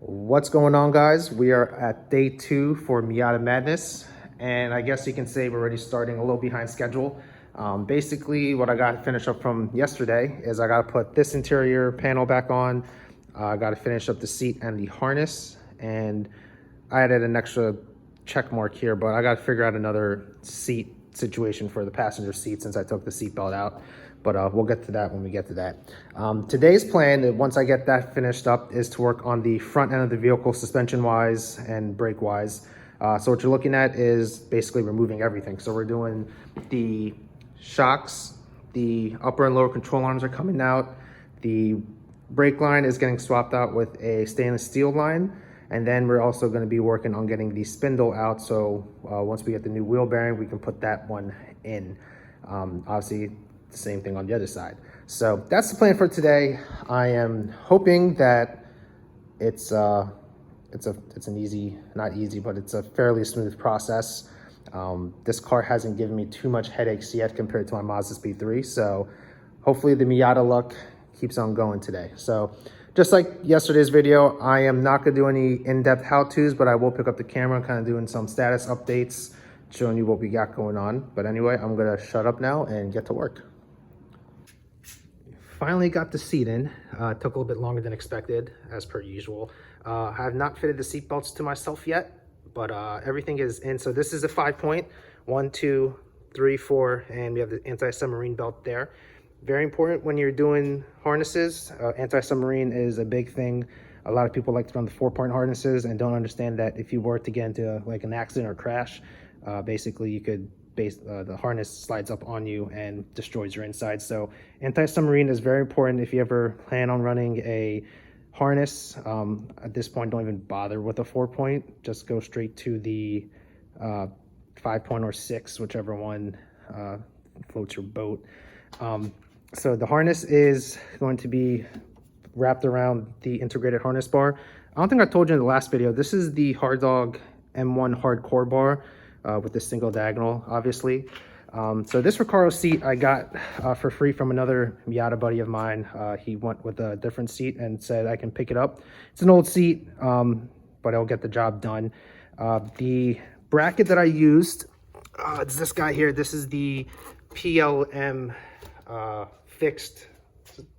What's going on, guys? We are at day 2 for Miata Madness, and I guess you can say we're already starting a little behind schedule. Basically, what I got to finish up from yesterday is I got to put this interior panel back on. I got to finish up the seat and the harness, and I added an extra check mark here, but I got to figure out another seat situation for the passenger seat since I took the seat belt out. But we'll get to that when we get to that. Today's plan, once I get that finished up, is to work on the front end of the vehicle, suspension-wise and brake-wise. So what you're looking at is basically removing everything. So we're doing the shocks, the upper and lower control arms are coming out, the brake line is getting swapped out with a stainless steel line, and then we're also going to be working on getting the spindle out. So once we get the new wheel bearing, we can put that one in. Obviously, the same thing on the other side. So that's the plan for today. I am hoping that it's an easy, not easy, but it's a fairly smooth process. This car hasn't given me too much headaches yet compared to my Mazda Speed 3. So hopefully the Miata luck keeps on going today. So just like yesterday's video, I am not gonna do any in-depth how-tos, but I will pick up the camera and kind of doing some status updates, showing you what we got going on. But anyway, I'm gonna shut up now and get to work. Finally got the seat in. It took a little bit longer than expected, as per usual. I have not fitted the seat belts to myself yet, but everything is in. So this is a 5-point, 1, 2, 3, 4, and we have the anti-submarine belt there. Very important when you're doing harnesses. Anti-submarine is a big thing. A lot of people like to run the 4-point harnesses and don't understand that if you were to get into like an accident or crash, basically you could the harness slides up on you and destroys your inside. So anti-submarine is very important if you ever plan on running a harness. At this point, don't even bother with a 4-point. Just go straight to the 5-point or 6, whichever one floats your boat. So the harness is going to be wrapped around the integrated harness bar. I don't think I told you in the last video, this is the Hard Dog M1 hardcore bar with the single diagonal, obviously. So this Recaro seat I got for free from another Miata buddy of mine. He went with a different seat and said I can pick it up. It's an old seat, but it'll get the job done. The bracket that I used, it's this guy here. This is the PLM fixed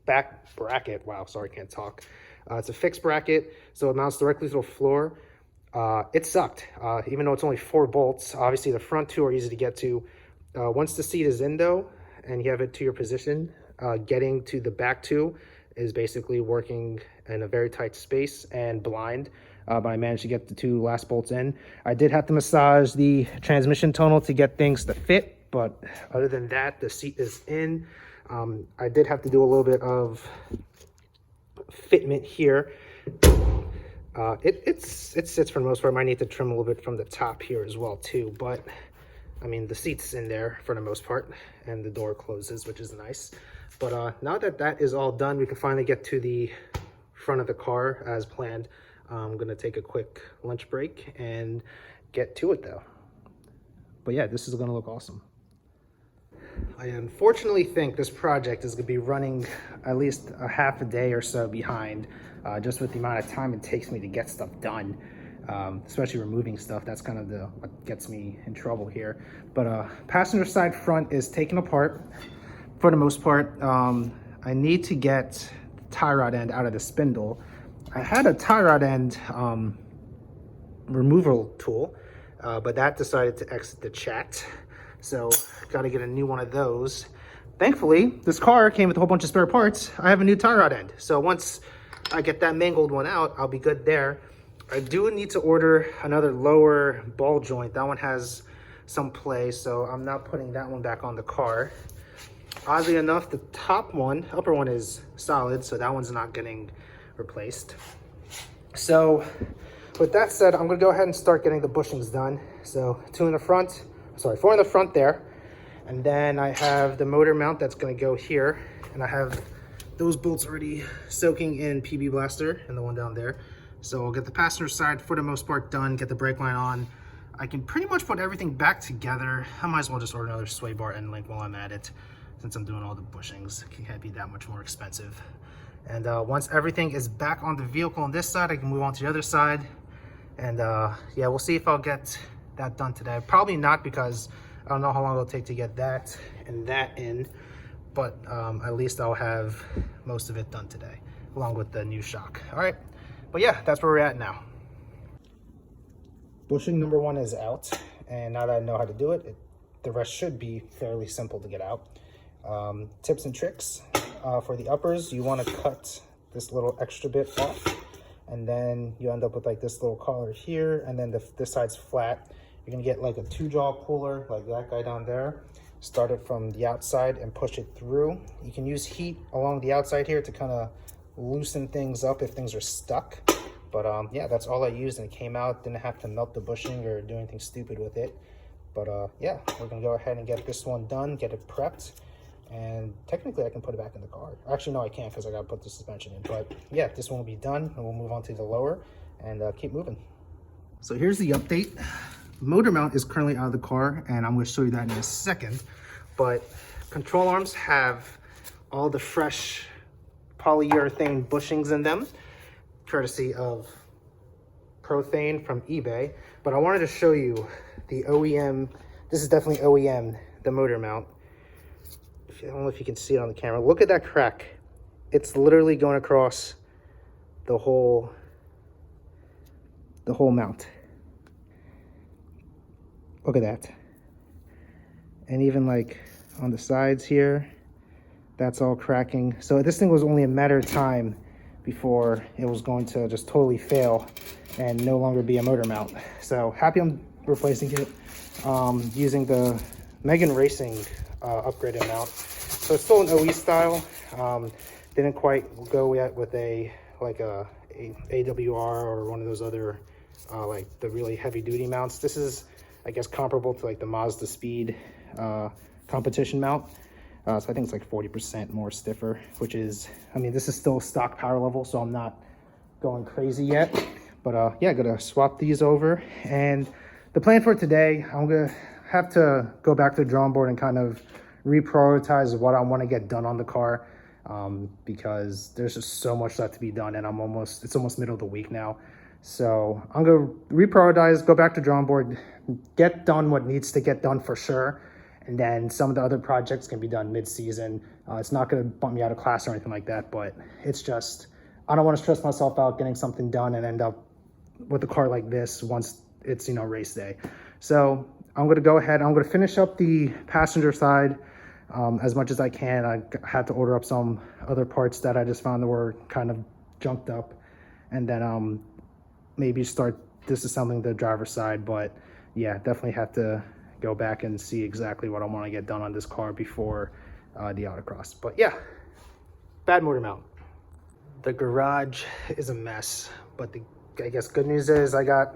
back bracket. Wow, sorry, can't talk. It's a fixed bracket, so it mounts directly to the floor. It sucked, even though it's only 4 bolts. Obviously, the front 2 are easy to get to. Once the seat is in, though, and you have it to your position, getting to the back 2 is basically working in a very tight space and blind. But I managed to get the 2 last bolts in. I did have to massage the transmission tunnel to get things to fit, but other than that, the seat is in. I did have to do a little bit of fitment here. It sits for the most part. I might need to trim a little bit from the top here as well too, but I mean the seat's in there for the most part, and the door closes, which is nice. But now that that is all done, we can finally get to the front of the car as planned. I'm gonna take a quick lunch break and get to it though. But yeah, this is gonna look awesome. I unfortunately think this project is going to be running at least a half a day or so behind, just with the amount of time it takes me to get stuff done, especially removing stuff. That's kind of what gets me in trouble here. But passenger side front is taken apart for the most part. I need to get the tie rod end out of the spindle. I had a tie rod end removal tool, but that decided to exit the chat. So got to get a new one of those. Thankfully, this car came with a whole bunch of spare parts. I have a new tie rod end. So once I get that mangled one out, I'll be good there. I do need to order another lower ball joint. That one has some play, so I'm not putting that one back on the car. Oddly enough, the top one, upper one is solid, so that one's not getting replaced. So with that said, I'm gonna go ahead and start getting the bushings done. So 4 in the front there. And then I have the motor mount that's gonna go here. And I have those bolts already soaking in PB Blaster and the one down there. So I'll get the passenger side for the most part done, get the brake line on. I can pretty much put everything back together. I might as well just order another sway bar end link while I'm at it, since I'm doing all the bushings. It can't be that much more expensive. And once everything is back on the vehicle on this side, I can move on to the other side. And yeah, we'll see if I'll get that done today. Probably not, because I don't know how long it'll take to get that and that in. But at least I'll have most of it done today, along with the new shock. All right, but yeah, that's where we're at now. Bushing number 1 is out, and now that I know how to do it, the rest should be fairly simple to get out. Tips and tricks. For the uppers, you want to cut this little extra bit off, and then you end up with like this little collar here, and then this side's flat. You're gonna get like a 2-jaw puller, like that guy down there. Start it from the outside and push it through. You can use heat along the outside here to kind of loosen things up if things are stuck. But yeah, that's all I used, and it came out. Didn't have to melt the bushing or do anything stupid with it. But yeah, we're gonna go ahead and get this one done, get it prepped. And technically I can put it back in the car. Actually, no, I can't, because I gotta put the suspension in. But yeah, this one will be done, and we'll move on to the lower and keep moving. So here's the update. Motor mount is currently out of the car, and I'm gonna show you that in a second. But control arms have all the fresh polyurethane bushings in them, courtesy of Prothane from eBay. But I wanted to show you the OEM. This is definitely OEM, the motor mount. I don't know if you can see it on the camera. Look at that crack. It's literally going across the whole mount. Look at that. And even like on the sides here, that's all cracking. So this thing was only a matter of time before it was going to just totally fail and no longer be a motor mount. So happy I'm replacing it using the Megan Racing upgraded mount. So it's still an OE style. Didn't quite go yet with a AWR or one of those other like the really heavy duty mounts. This is, I guess, comparable to like the Mazda Speed competition mount. So I think it's like 40% more stiffer, which is, I mean, this is still stock power level, so I'm not going crazy yet. But yeah, gonna swap these over. And the plan for today, I'm gonna have to go back to the drawing board and kind of reprioritize what I want to get done on the car, because there's just so much left to be done, and it's almost middle of the week now. So I'm gonna reprioritize, go back to drawing board, get done what needs to get done for sure, and then some of the other projects can be done mid-season. It's not gonna bump me out of class or anything like that, but it's just, I don't want to stress myself out getting something done and end up with a car like this once it's, you know, race day. So I'm gonna go ahead, I'm gonna finish up the passenger side as much as I can. I had to order up some other parts that I just found that were kind of junked up, and then maybe start disassembling the driver's side. But yeah, definitely have to go back and see exactly what I want to get done on this car before the autocross. But yeah, bad motor mount. The garage is a mess, but I guess good news is I got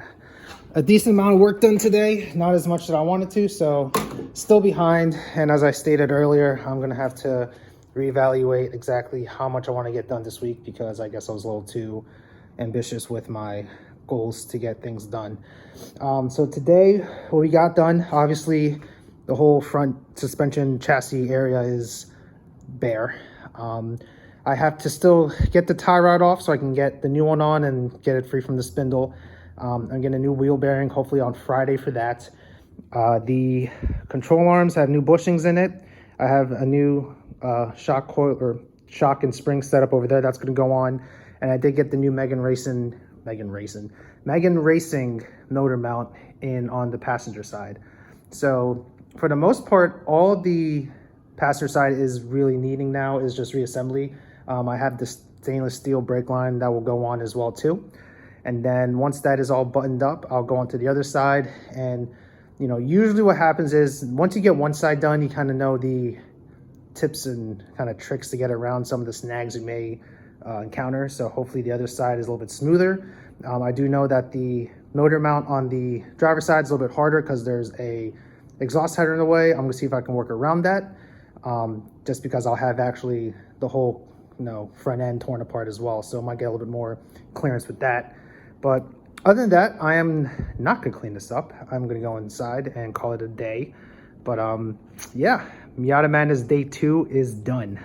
a decent amount of work done today. Not as much as I wanted to, so still behind. And as I stated earlier, I'm gonna have to reevaluate exactly how much I want to get done this week, because I guess I was a little too ambitious with my goals to get things done. So today, what we got done, obviously the whole front suspension chassis area is bare. I have to still get the tie rod off so I can get the new one on and get it free from the spindle. I'm getting a new wheel bearing hopefully on Friday for that. The control arms have new bushings in it. I have a new shock coil or shock and spring setup over there that's going to go on. And I did get the new Megan Racing motor mount in on the passenger side. So for the most part, all the passenger side is really needing now is just reassembly. I have the stainless steel brake line that will go on as well too. And then once that is all buttoned up, I'll go on to the other side. And you know, usually what happens is once you get one side done, you kind of know the tips and kind of tricks to get around some of the snags you may encounter. So hopefully the other side is a little bit smoother. I do know that the motor mount on the driver's side is a little bit harder because there's a exhaust header in the way. I'm gonna see if I can work around that, just because I'll have actually the whole front end torn apart as well. So I might get a little bit more clearance with that. But other than that, I am not gonna clean this up. I'm gonna go inside and call it a day. But yeah, Miata Madness Day 2 is done.